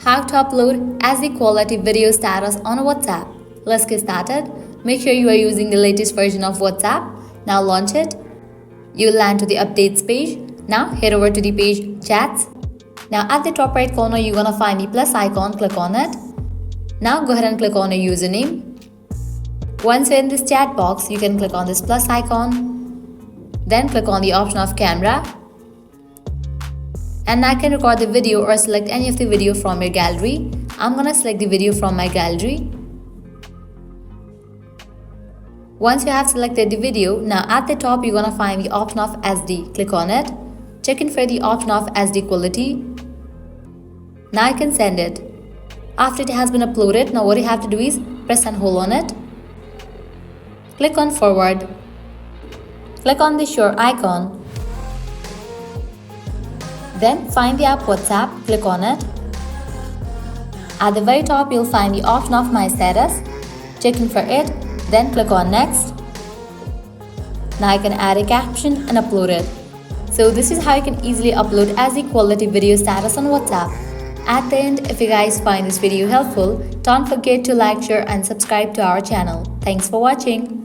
How to upload SD quality video status on WhatsApp. Let's get started. Make sure you are using the latest version of WhatsApp. Now launch it. You'll land to the updates page. Now head over to the page chats. Now at the top right corner you're gonna find the plus icon, click on it. Now go ahead and click on a username. Once you're in this chat box, you can click on this plus icon. Then click on the option of camera. And I can record the video or select any of the video from your gallery. I'm gonna select the video from my gallery. Once you have selected the video, now at the top you're gonna find the option of SD. Click on it. Check in for the option of SD quality. Now you can send it. After it has been uploaded, now what you have to do is press and hold on it. Click on forward. Click on the share icon. Then find the app WhatsApp, click on it. At the very top you'll find the option of my status. Check in for it, then click on next. Now I can add a caption and upload it. So this is how you can easily upload SD quality video status on WhatsApp. At the end, if you guys find this video helpful, don't forget to like, share and subscribe to our channel. Thanks for watching.